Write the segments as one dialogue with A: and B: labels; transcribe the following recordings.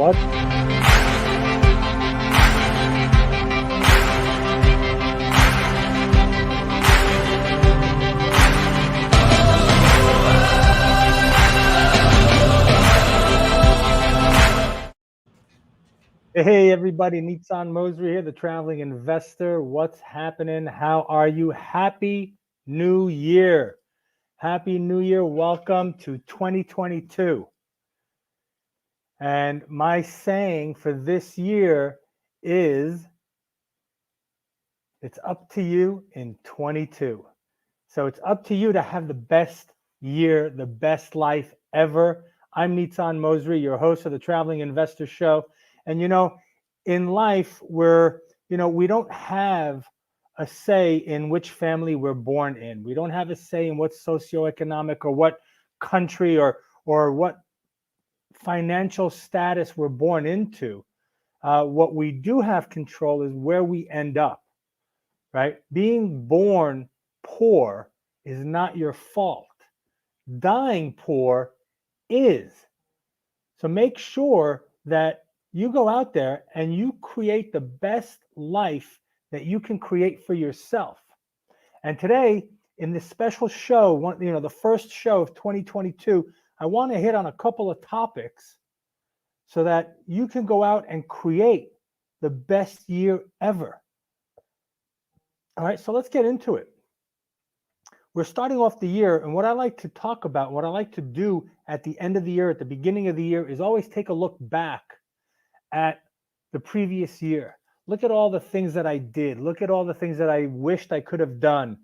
A: What? Hey, everybody, Nitsan Mosery here, the traveling investor. What's happening? How are you? Happy New Year. Happy New Year. Welcome to 2022. And my saying for this year is, it's up to you in 22. So it's up to you to have the best year, the best life ever. I'm Nitsan Mosery, your host of the Traveling Investor Show. And in life, we don't have a say in which family we're born in. We don't have a say in what socioeconomic or what country or what financial status we're born into. What we do have control is where we end up, right? Being born poor is not your fault. Dying poor is. So make sure that you go out there and you create the best life that you can create for yourself. And today, in this special show, the first show of 2022, I want to hit on a couple of topics so that you can go out and create the best year ever. All right, so let's get into it. We're starting off the year, and what I like to talk about, what I like to do at the end of the year, at the beginning of the year, is always take a look back at the previous year. Look at all the things that I did. Look at all the things that I wished I could have done.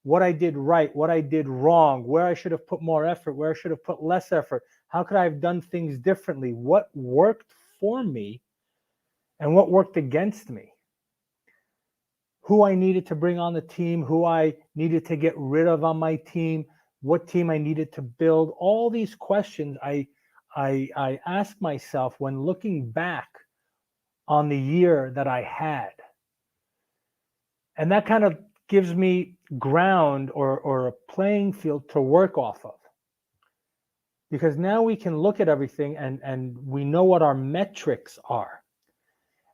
A: What I did right, what I did wrong, where I should have put more effort, where I should have put less effort. How could I have done things differently? What worked for me and what worked against me? Who I needed to bring on the team, who I needed to get rid of on my team, what team I needed to build. All these questions I ask myself when looking back on the year that I had. And that kind of gives me ground or a playing field to work off of. Because now we can look at everything and we know what our metrics are.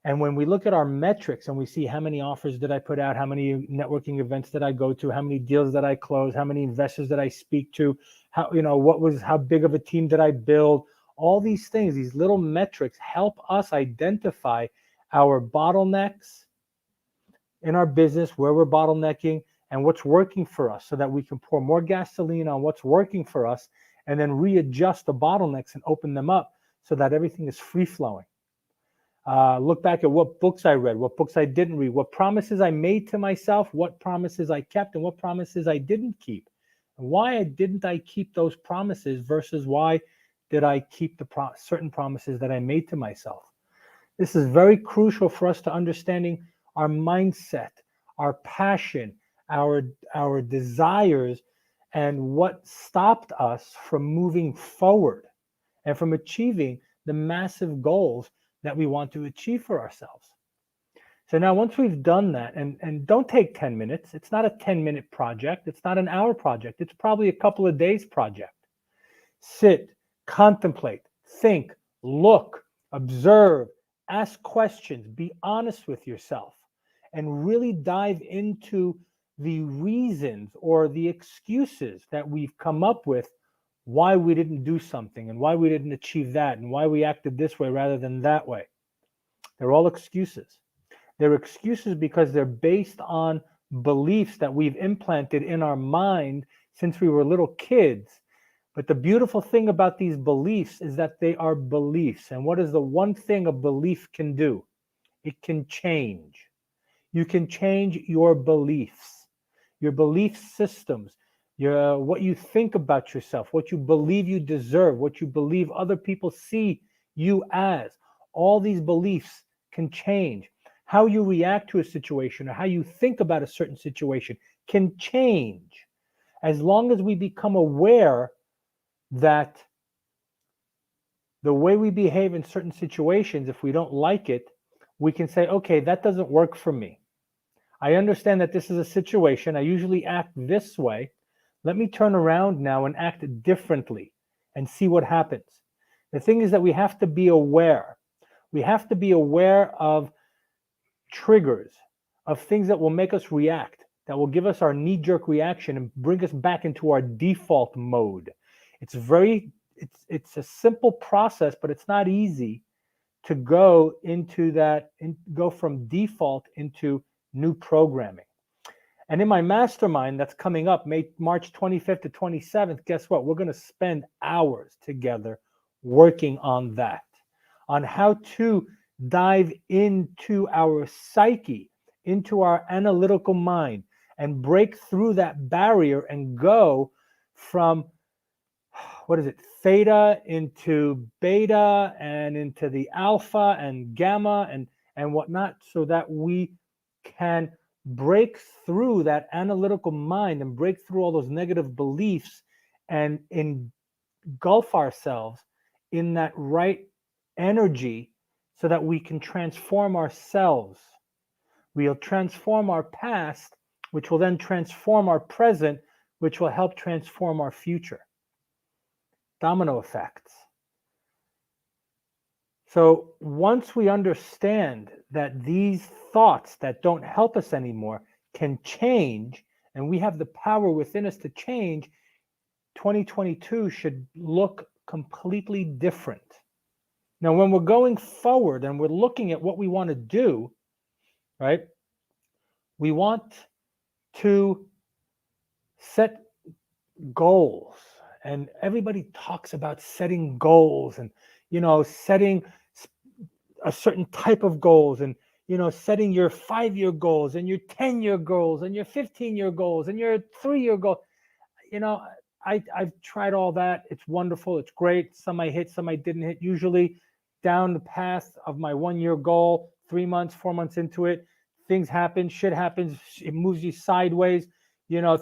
A: And when we look at our metrics and we see how many offers did I put out, how many networking events did I go to, how many deals did I close, how many investors did I speak to, how big of a team did I build, all these things, these little metrics help us identify our bottlenecks in our business, where we're bottlenecking and what's working for us so that we can pour more gasoline on what's working for us and then readjust the bottlenecks and open them up so that everything is free flowing. Look back at what books I read, what books I didn't read, what promises I made to myself, what promises I kept, and what promises I didn't keep. And why didn't I keep those promises versus why did I keep the certain promises that I made to myself? This is very crucial for us to understanding our mindset, our passion, our desires, and what stopped us from moving forward and from achieving the massive goals that we want to achieve for ourselves. So now once we've done that, and don't take 10 minutes, it's not a 10-minute project, it's not an hour project, it's probably a couple of days project. Sit, contemplate, think, look, observe, ask questions, be honest with yourself, and really dive into the reasons or the excuses that we've come up with why we didn't do something and why we didn't achieve that and why we acted this way rather than that way. They're all excuses. They're excuses because they're based on beliefs that we've implanted in our mind since we were little kids. But the beautiful thing about these beliefs is that they are beliefs. And what is the one thing a belief can do? It can change. You can change your beliefs, your belief systems, what you think about yourself, what you believe you deserve, what you believe other people see you as. All these beliefs can change. How you react to a situation or how you think about a certain situation can change. As long as we become aware that the way we behave in certain situations, if we don't like it, we can say, okay, that doesn't work for me. I understand that this is a situation. I usually act this way. Let me turn around now and act differently and see what happens. The thing is that we have to be aware. We have to be aware of triggers, of things that will make us react, that will give us our knee-jerk reaction and bring us back into our default mode. It's a simple process, but it's not easy to go into that and go from default into new programming. And in my mastermind that's coming up March 25th to 27th, guess what? We're going to spend hours together working on that, on how to dive into our psyche, into our analytical mind, and break through that barrier and go from, what is it, theta into beta and into the alpha and gamma and whatnot, so that we can break through that analytical mind and break through all those negative beliefs and engulf ourselves in that right energy so that we can transform ourselves. We'll transform our past, which will then transform our present, which will help transform our future. Domino effects. So once we understand that these thoughts that don't help us anymore can change, and we have the power within us to change, 2022 should look completely different. Now, when we're going forward and we're looking at what we want to do, right, we want to set goals. And everybody talks about setting goals and, setting a certain type of goals and, setting your 5-year goals and your 10-year goals and your 15-year goals and your 3-year goal. I've tried all that. It's wonderful. It's great. Some I hit, some I didn't hit. Usually down the path of my 1-year goal, 3 months, 4 months into it, things happen, shit happens. It moves you sideways.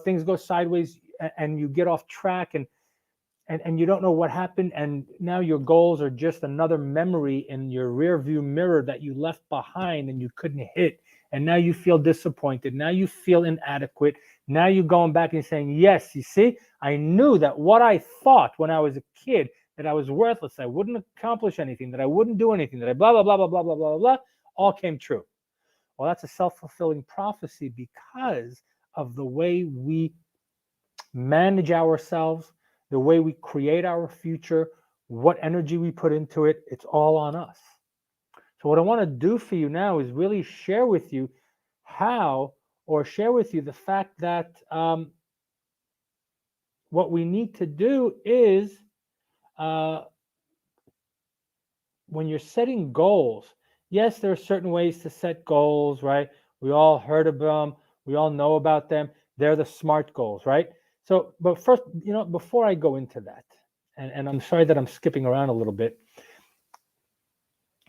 A: Things go sideways and you get off track and you don't know what happened. And now your goals are just another memory in your rear view mirror that you left behind and you couldn't hit. And now you feel disappointed. Now you feel inadequate. Now you're going back and saying, yes, you see, I knew that what I thought when I was a kid, that I was worthless, I wouldn't accomplish anything, that I wouldn't do anything, that I blah, blah, blah, blah, blah, blah, blah, blah, all came true. Well, that's a self-fulfilling prophecy because of the way we manage ourselves, the way we create our future, what energy we put into it. It's all on us. So what I want to do for you now is really share with you share with you the fact that what we need to do is when you're setting goals, yes, there are certain ways to set goals, right? We all heard of them. We all know about them. They're the SMART goals, right? So, but first, before I go into that, and I'm sorry that I'm skipping around a little bit,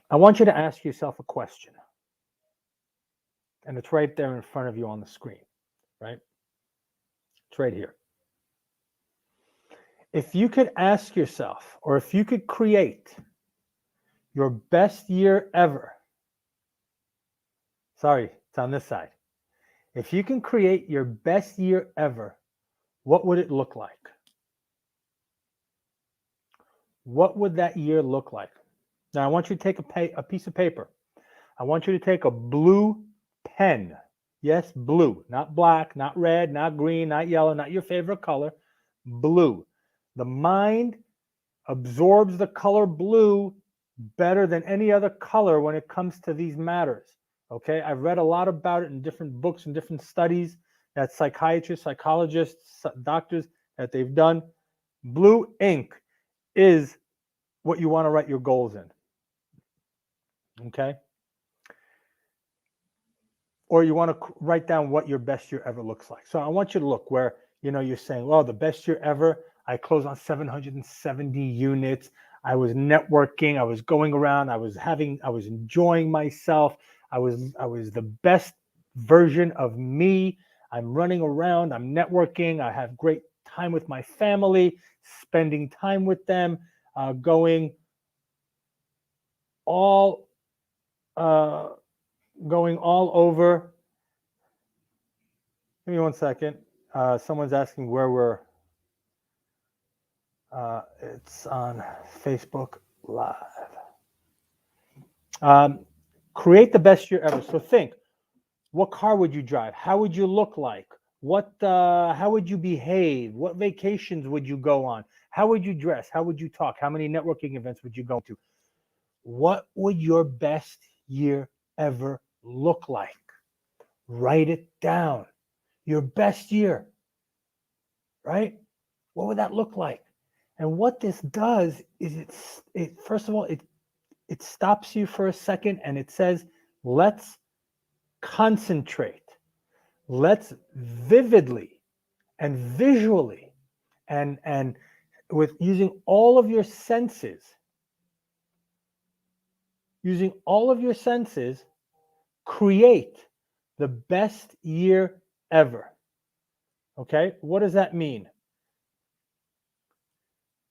A: I want you to ask yourself a question. And it's right there in front of you on the screen, right? It's right here. If you could ask yourself, or if you could create your best year ever, sorry, it's on this side. If you can create your best year ever, what would it look like? What would that year look like? Now, I want you to take a piece of paper. I want you to take a blue pen. Yes, blue, not black, not red, not green, not yellow, not your favorite color. Blue. The mind absorbs the color blue better than any other color when it comes to these matters. Okay, I've read a lot about it in different books and different studies that psychiatrists, psychologists, doctors that they've done. Blue ink is what you want to write your goals in. Okay? Or you want to write down what your best year ever looks like. So I want you to look where, you're saying, well, the best year ever, I closed on 770 units. I was networking. I was going around. I was enjoying myself. I was the best version of me. I'm running around. I'm networking. I have great time with my family, spending time with them, going all over. Give me 1 second. Someone's asking where we're. It's on Facebook. live. Create the best year ever. So think, what car would you drive? How would you look like? How would you behave? What vacations would you go on? How would you dress? How would you talk? How many networking events would you go to? What would your best year ever look like? Write it down. Your best year, right? What would that look like? And what this does is it first of all, it stops you for a second and it says, let's concentrate. Let's vividly and visually and with using all of your senses, create the best year ever. Okay? What does that mean?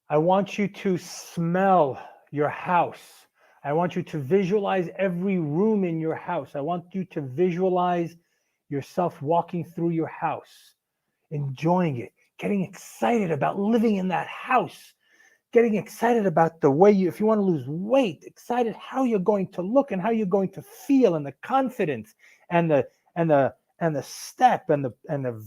A: I want you to smell your house. I want you to visualize every room in your house. I want you to visualize yourself walking through your house, enjoying it, getting excited about living in that house, getting excited about the way if you want to lose weight, excited how you're going to look and how you're going to feel, and the confidence and the step and the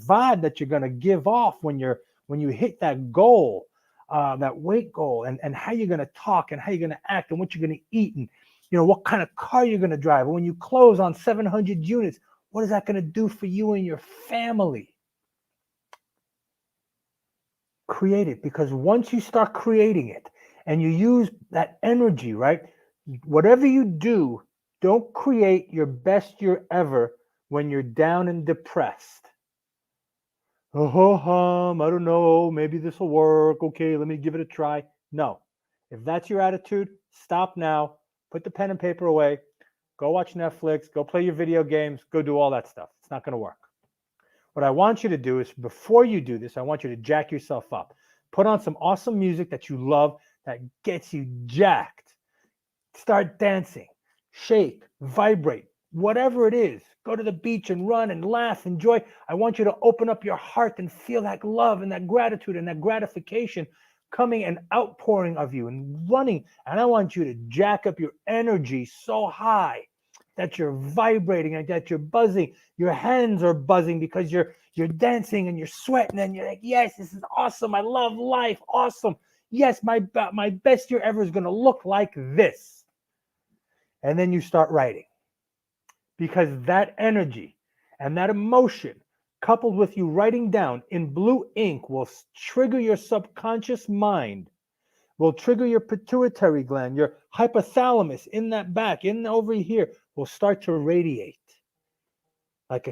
A: vibe that you're going to give off when you hit that goal, that weight goal, and how you're going to talk and how you're going to act and what you're going to eat, and what kind of car you're going to drive. And when you close on 700 units, what is that going to do for you and your family? Create it, because once you start creating it and you use that energy, right? Whatever you do, don't create your best year ever when you're down and depressed. I don't know, maybe this will work. Okay, let me give it a try. No. If that's your attitude, stop now. Put the pen and paper away. Go watch Netflix. Go play your video games. Go do all that stuff. It's not going to work. What I want you to do is, before you do this, I want you to jack yourself up. Put on some awesome music that you love, that gets you jacked. Start dancing, shake, vibrate, whatever it is. Go to the beach and run and laugh, enjoy. I want you to open up your heart and feel that love and that gratitude and that gratification coming and outpouring of you and running. And I want you to jack up your energy so high that you're vibrating and that you're buzzing. Your hands are buzzing because you're dancing and you're sweating and you're like, yes, this is awesome. I love life. Awesome. Yes, my best year ever is going to look like this. And then you start writing, because that energy and that emotion, coupled with you writing down in blue ink, will trigger your subconscious mind, will trigger your pituitary gland, your hypothalamus in that back, in over here, will start to radiate like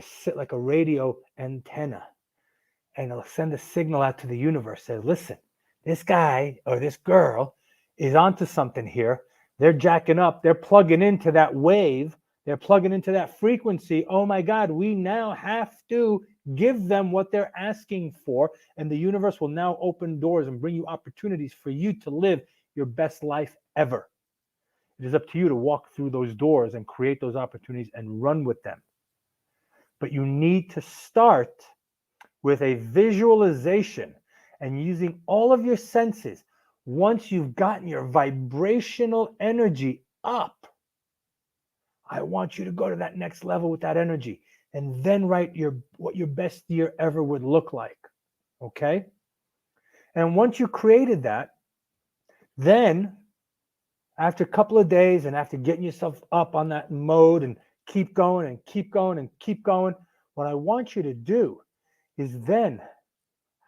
A: a radio antenna, and it'll send a signal out to the universe. Says, listen, this guy or this girl is onto something here. They're jacking up. They're plugging into that wave. They're plugging into that frequency. Oh my God, we now have to give them what they're asking for. And the universe will now open doors and bring you opportunities for you to live your best life ever. It is up to you to walk through those doors and create those opportunities and run with them. But you need to start with a visualization and using all of your senses. Once you've gotten your vibrational energy up, I want you to go to that next level with that energy, and then write what your best year ever would look like. Okay? And once you created that, then after a couple of days and after getting yourself up on that mode and keep going and keep going and keep going, what I want you to do is then,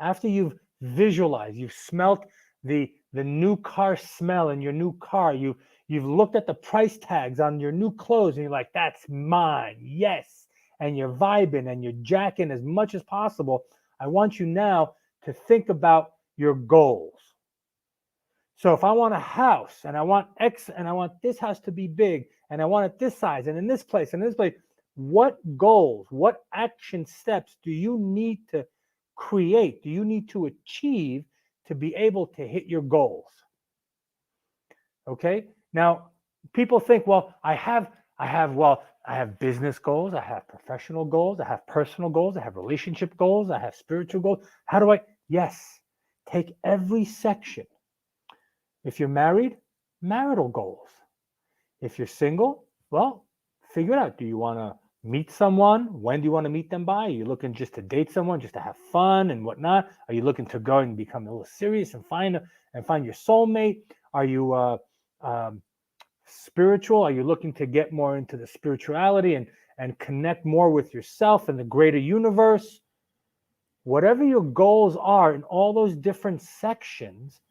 A: after you've visualized, you've smelt the new car smell in your new car, you've looked at the price tags on your new clothes and you're like, that's mine, yes, and you're vibing and you're jacking as much as possible. I want you now to think about your goals. So if I want a house and I want X and I want this house to be big and I want it this size and in this place and this place, what goals, what action steps do you need to create? Do you need to achieve to be able to hit your goals? Okay. Now, people think, well, I have business goals, I have professional goals, I have personal goals, I have relationship goals, I have spiritual goals. How do I? Yes. Take every section. If you're married, marital goals. If you're single, well, figure it out. Do you want to meet someone? When do you want to meet them by? Are you looking just to date someone, just to have fun and whatnot? Are you looking to go and become a little serious and find your soulmate? Are you spiritual? Are you looking to get more into the spirituality and connect more with yourself and the greater universe? Whatever your goals are in all those different sections,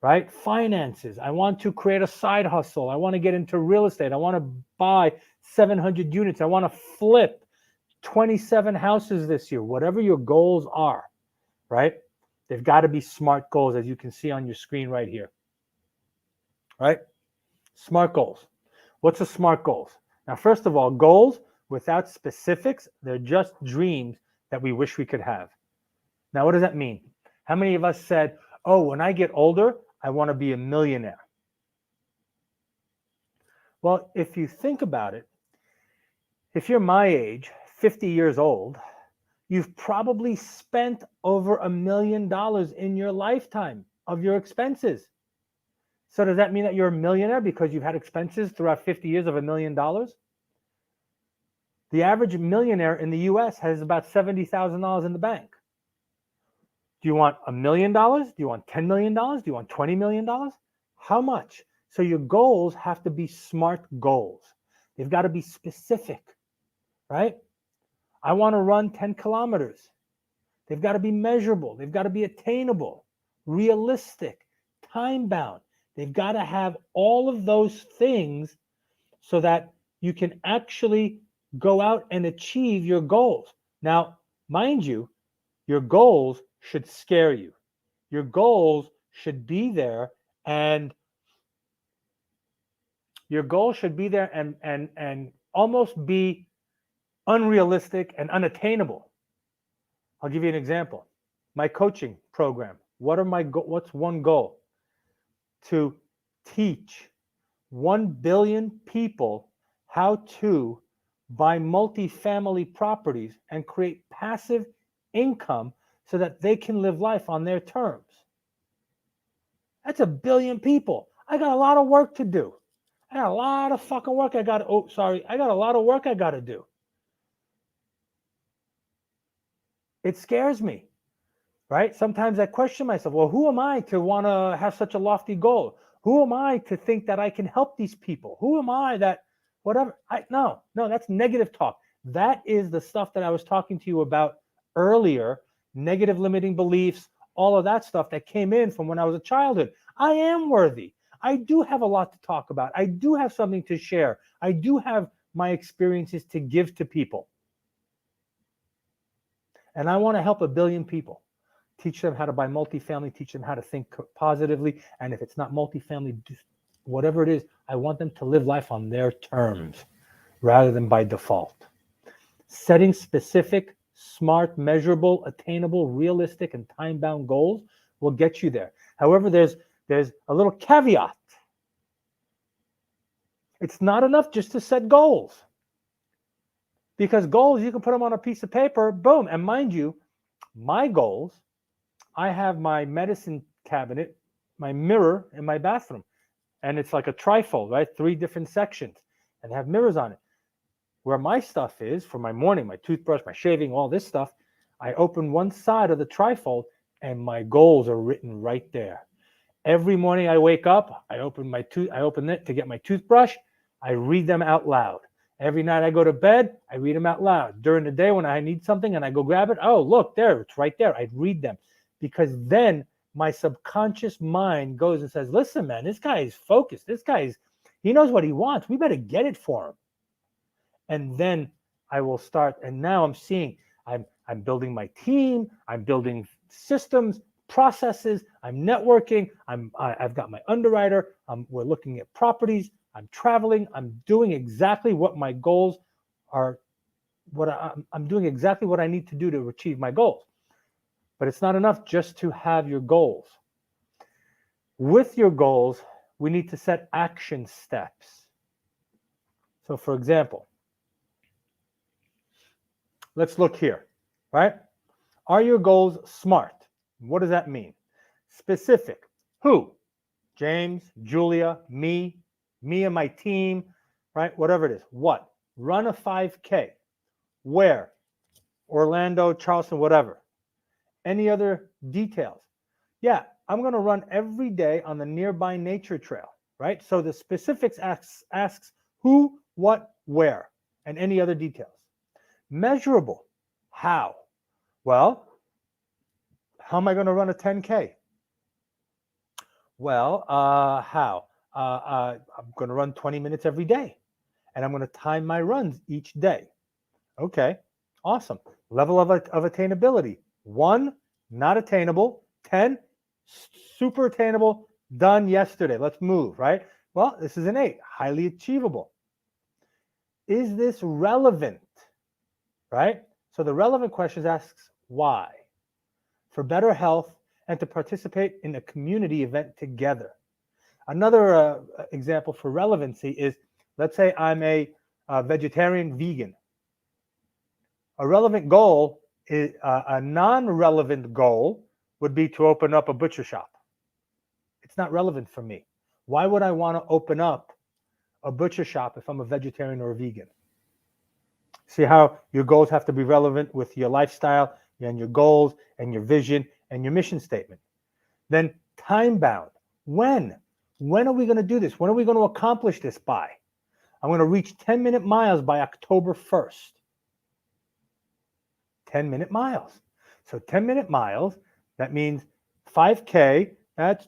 A: right? Finances. I want to create a side hustle. I want to get into real estate. I want to buy 700 units. I want to flip 27 houses this year. Whatever your goals are, right? They've got to be SMART goals, as you can see on your screen right here, right? SMART goals. What's a SMART goals? Now, first of all, goals without specifics, they're just dreams that we wish we could have. Now, what does that mean? How many of us said, oh, when I get older, I want to be a millionaire? Well, if you think about it, if you're my age, 50 years old, you've probably spent over $1 million in your lifetime of your expenses. So does that mean that you're a millionaire because you've had expenses throughout 50 years of $1 million? The average millionaire in the US has about $70,000 in the bank. Do you want $1 million? Do you want $10 million? Do you want $20 million? How much? So your goals have to be SMART goals. They've got to be specific, right? I want to run 10 kilometers. They've got to be measurable. They've got to be attainable, realistic, time-bound. They've got to have all of those things so that you can actually go out and achieve your goals. Now, mind you, your goals should scare you. Your goals should be there and almost be unrealistic and unattainable. I'll give you an example. My coaching program. What's one goal? To teach 1 billion people how to buy multifamily properties and create passive income so that they can live life on their terms. That's 1 billion people. I got a lot of work to do. I got a lot of fucking work I got a lot of work I got to do. It scares me, right? Sometimes I question myself, well, who am I to want to have such a lofty goal? Who am I to think that I can help these people? Who am I that whatever? No, that's negative talk. That is the stuff that I was talking to you about earlier, negative limiting beliefs, all of that stuff that came in from when I was a childhood. I am worthy. I do have a lot to talk about. I do have something to share. I do have my experiences to give to people. And I want to help 1 billion people. Teach them how to buy multifamily, teach them how to think positively. And if it's not multifamily, whatever it is, I want them to live life on their terms rather than by default. Setting specific, SMART, measurable, attainable, realistic, and time-bound goals will get you there. However, there's a little caveat. It's not enough just to set goals. Because goals, you can put them on a piece of paper, boom. And mind you, my goals, I have my medicine cabinet, my mirror in my bathroom. And it's like a trifold, right? 3 different sections. And they have mirrors on it. Where my stuff is, for my morning, my toothbrush, my shaving, all this stuff, I open one side of the trifold and my goals are written right there. Every morning I wake up, I open it to get my toothbrush. I read them out loud. Every night I go to bed, I read them out loud. During the day when I need something and I go grab it, oh, look, there, it's right there. I read them. Because then my subconscious mind goes and says, listen, man, this guy is focused. He knows what he wants. We better get it for him. And then I will start. And now I'm seeing, I'm building my team. I'm building systems, processes. I'm networking. I've got my underwriter. We're looking at properties. I'm traveling. I'm doing exactly what my goals are. I'm doing exactly what I need to do to achieve my goals. But it's not enough just to have your goals. With your goals, we need to set action steps. So for example, let's look here, right? Are your goals SMART? What does that mean? Specific. Who? James, Julia, me and my team, right? Whatever it is. What? Run a 5K. Where? Orlando, Charleston, whatever. Any other details? Yeah, I'm going to run every day on the nearby nature trail, right? So the specifics asks who, what, where, and any other details. Measurable. How? Well, how am I going to run a 10K? Well, how? I'm going to run 20 minutes every day, and I'm going to time my runs each day. Okay, awesome. Level of attainability. 1, not attainable. 10, super attainable, done yesterday. Let's move, right? Well, this is an 8, highly achievable. Is this relevant, right? So the relevant questions asks why. For better health and to participate in a community event together. Another example for relevancy is, let's say I'm a vegetarian vegan. A relevant goal is a non-relevant goal would be to open up a butcher shop. It's not relevant for me. Why would I want to open up a butcher shop if I'm a vegetarian or a vegan? See how your goals have to be relevant with your lifestyle and your goals and your vision and your mission statement. Then time bound. When? When are we going to do this? When are we going to accomplish this by? I'm going to reach 10-minute miles by October 1st. 10-minute miles. So 10-minute miles, that means 5K, that's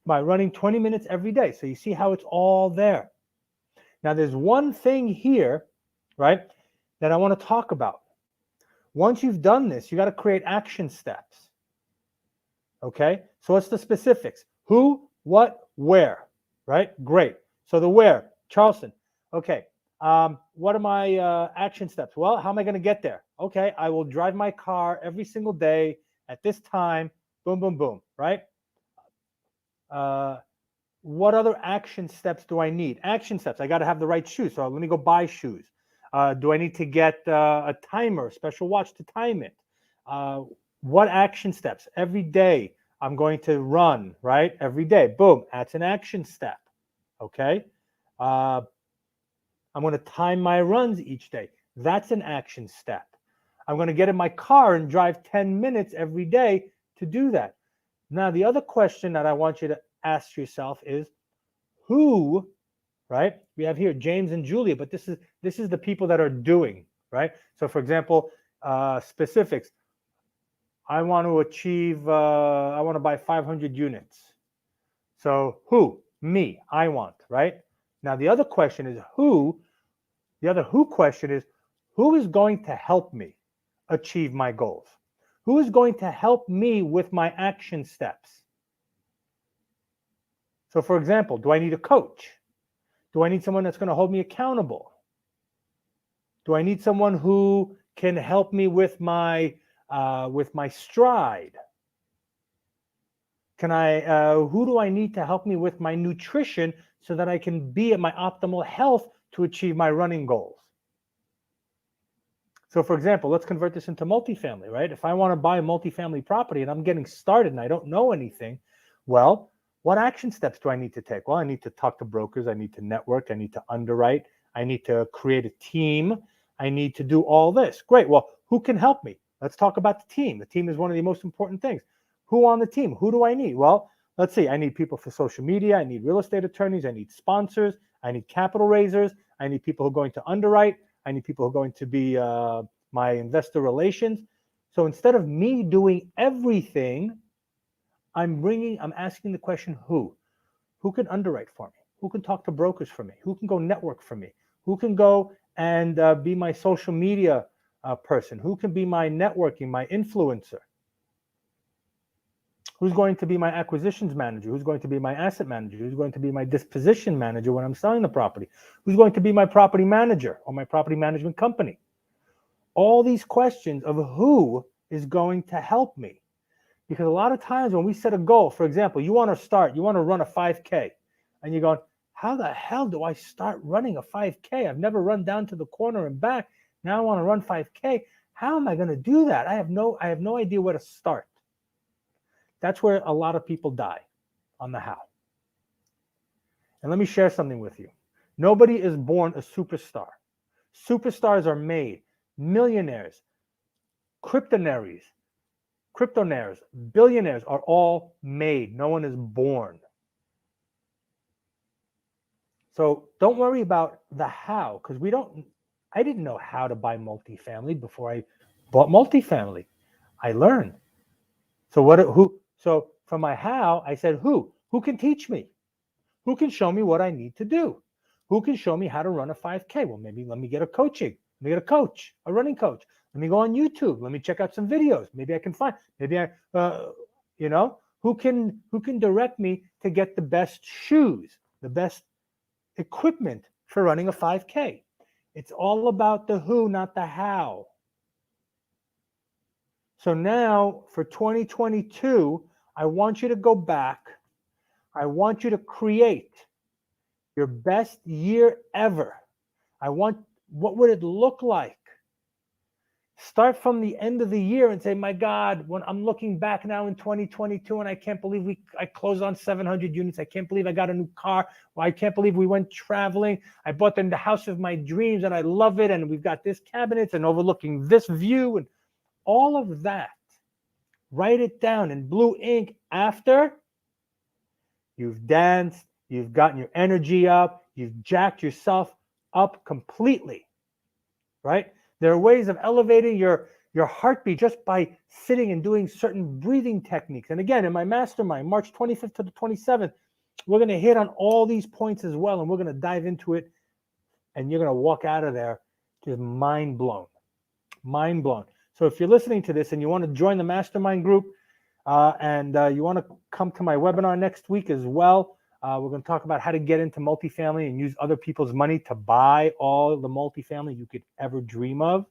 A: by running 20 minutes every day. So you see how it's all there. Now there's one thing here, right, that I want to talk about. Once you've done this, you got to create action steps. Okay, so what's the specifics? Who, what, where, right? Great. So the where, Charleston. Okay, what are my action steps? Well, how am I going to get there? Okay, I will drive my car every single day at this time. Boom, boom, boom, right? What other action steps do I need? Action steps, I got to have the right shoes. So let me go buy shoes. Do I need to get a timer, a special watch to time it? What action steps? Every day I'm going to run, right? Every day. Boom, that's an action step. Okay. I'm going to time my runs each day. That's an action step. I'm going to get in my car and drive 10 minutes every day to do that. Now, the other question that I want you to ask yourself is who, right? We have here James and Julia, but this is the people that are doing, right? So for example, specifics. I want to achieve, I want to buy 500 units. So who? Me, I want, right? Now the other question is who, the other who question is who is going to help me achieve my goals? Who is going to help me with my action steps? So for example, do I need a coach? Do I need someone that's going to hold me accountable? Do I need someone who can help me with my stride? Can I? Who do I need to help me with my nutrition so that I can be at my optimal health to achieve my running goals? So for example, let's convert this into multifamily, right? If I want to buy a multifamily property and I'm getting started and I don't know anything, well, what action steps do I need to take? Well, I need to talk to brokers. I need to network. I need to underwrite. I need to create a team. I need to do all this. Great. Well, who can help me? Let's talk about the team. The team is one of the most important things. Who on the team? Who do I need? Well, let's see. I need people for social media. I need real estate attorneys. I need sponsors. I need capital raisers. I need people who are going to underwrite. I need people who are going to be my investor relations. So instead of me doing everything, I'm asking the question, who? Who can underwrite for me? Who can talk to brokers for me? Who can go network for me? Who can go and be my social media person? Who can be my networking, my influencer? Who's going to be my acquisitions manager? Who's going to be my asset manager? Who's going to be my disposition manager when I'm selling the property? Who's going to be my property manager or my property management company? All these questions of who is going to help me. Because a lot of times when we set a goal, for example, you want to run a 5K, and you're going, how the hell do I start running a 5K? I've never run down to the corner and back. Now I want to run 5K. How am I going to do that? I have no idea where to start. That's where a lot of people die on the how. And let me share something with you. Nobody is born a superstar. Superstars are made. Millionaires, cryptonaires, billionaires are all made. No one is born. So don't worry about the how, because I didn't know how to buy multifamily before I bought multifamily. I learned. So for my how, I said, who can teach me? Who can show me what I need to do? Who can show me how to run a 5K? Well, maybe let me get a coaching. Let me get a coach, a running coach. Let me go on YouTube. Let me check out some videos. Maybe I can find, who can direct me to get the best shoes, the best equipment for running a 5K. It's all about the who, not the how. So now for 2022, I want you to go back. I want you to create your best year ever. What would it look like? Start from the end of the year and say, my God, when I'm looking back now in 2022 and I can't believe I closed on 700 units. I can't believe I got a new car. Well, I can't believe we went traveling. I bought the house of my dreams and I love it. And we've got this cabinets and overlooking this view and all of that. Write it down in blue ink after you've danced, you've gotten your energy up, you've jacked yourself up completely, right? There are ways of elevating your heartbeat just by sitting and doing certain breathing techniques. And again, in my mastermind, March 25th to the 27th, we're going to hit on all these points as well, and we're going to dive into it, and you're going to walk out of there just mind blown. Mind blown. So if you're listening to this and you want to join the mastermind group and you want to come to my webinar next week as well, we're going to talk about how to get into multifamily and use other people's money to buy all the multifamily you could ever dream of.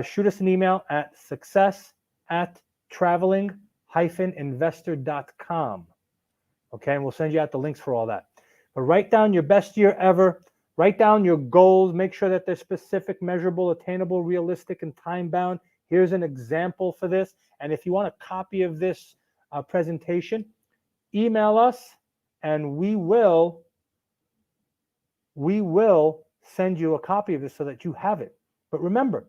A: Shoot us an email at success@traveling-investor.com. Okay, and we'll send you out the links for all that. But write down your best year ever. Write down your goals. Make sure that they're specific, measurable, attainable, realistic, and time-bound. Here's an example for this. And if you want a copy of this presentation, email us, and we will send you a copy of this so that you have it. But remember,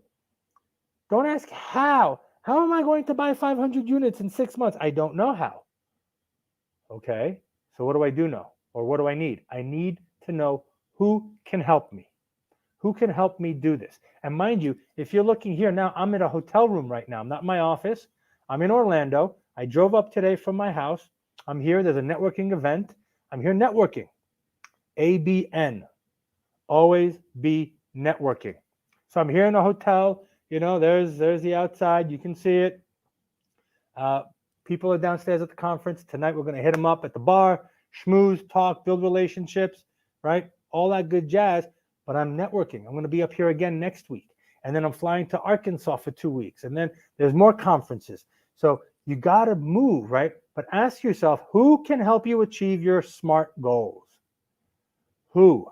A: don't ask how. How am I going to buy 500 units in 6 months? I don't know how. Okay, so what do I do know? Or what do I need? I need to know who can help me. Who can help me do this? And mind you, if you're looking here now, I'm in a hotel room right now. I'm not in my office. I'm in Orlando. I drove up today from my house. I'm here. There's a networking event. I'm here networking. ABN. Always be networking. So I'm here in a hotel. You know, there's the outside. You can see it. People are downstairs at the conference. Tonight we're going to hit them up at the bar, schmooze, talk, build relationships, right? All that good jazz. But I'm networking. I'm going to be up here again next week. And then I'm flying to Arkansas for 2 weeks. And then there's more conferences. So you got to move, right? But ask yourself, who can help you achieve your SMART goals? Who?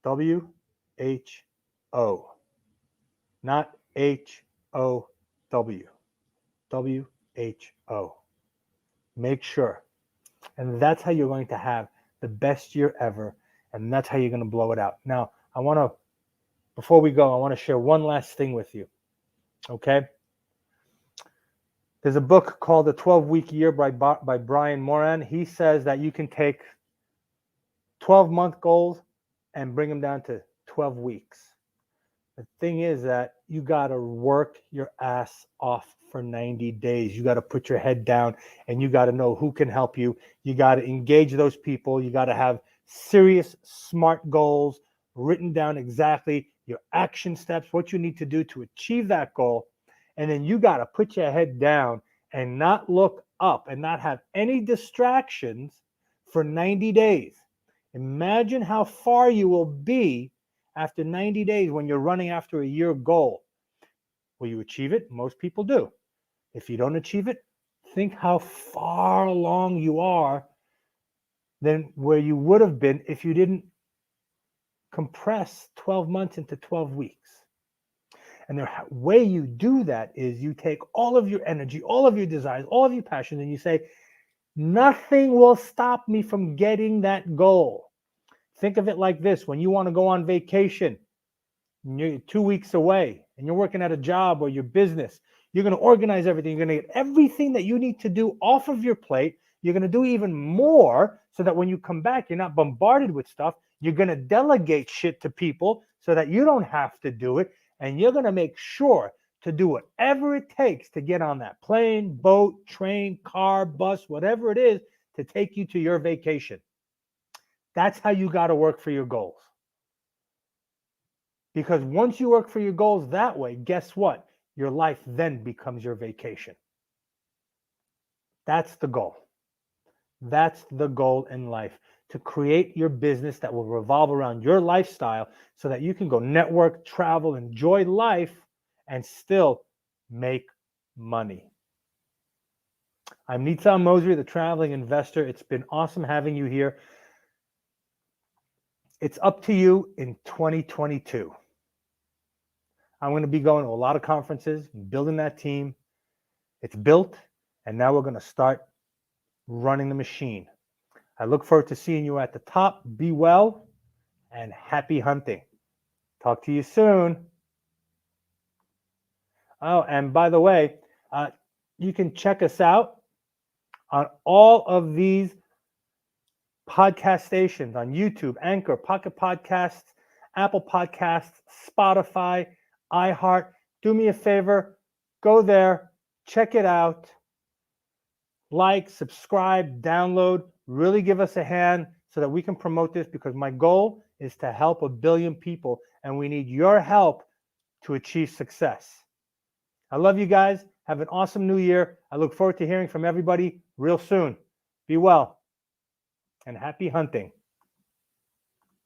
A: W-H-O. Not H-O-W. W-H-O. Make sure. And that's how you're going to have the best year ever. And that's how you're going to blow it out. Now, before we go, I want to share one last thing with you. Okay? There's a book called The 12-Week Year by Brian Moran. He says that you can take 12-month goals and bring them down to 12 weeks. The thing is that you got to work your ass off for 90 days. You got to put your head down and you got to know who can help you. You got to engage those people. You got to have serious, SMART goals written down exactly, your action steps, what you need to do to achieve that goal. And then you got to put your head down and not look up and not have any distractions for 90 days. Imagine how far you will be after 90 days when you're running after a year goal. Will you achieve it? Most people do. If you don't achieve it, think how far along you are than where you would have been if you didn't compress 12 months into 12 weeks. And the way you do that is you take all of your energy, all of your desires, all of your passions, and you say, Nothing will stop me from getting that goal. Think of it like this: when you want to go on vacation, and you're 2 weeks away and you're working at a job or your business, you're going to organize everything. You're going to get everything that you need to do off of your plate. You're going to do even more so that when you come back, you're not bombarded with stuff. You're going to delegate shit to people so that you don't have to do it. And you're going to make sure to do whatever it takes to get on that plane, boat, train, car, bus, whatever it is to take you to your vacation. That's how you got to work for your goals. Because once you work for your goals that way, guess what? Your life then becomes your vacation. That's the goal. That's the goal in life, to create your business that will revolve around your lifestyle so that you can go network, travel, enjoy life, and still make money. I'm Nitzan Mosry, the Traveling Investor. It's been awesome having you here. It's up to you in 2022. I'm going to be going to a lot of conferences, building that team. It's built, and now we're going to start running the machine. I look forward to seeing you at the top. Be well and happy hunting. Talk to you soon. Oh, and by the way, you can check us out on all of these podcast stations on YouTube, Anchor, Pocket Podcasts, Apple Podcasts, Spotify, iHeart. Do me a favor, go there, check it out, like, subscribe, download, really give us a hand so that we can promote this, because my goal is to help 1 billion people, and we need your help to achieve success. I love you guys. Have an awesome new year. I look forward to hearing from everybody real soon. Be well and happy hunting.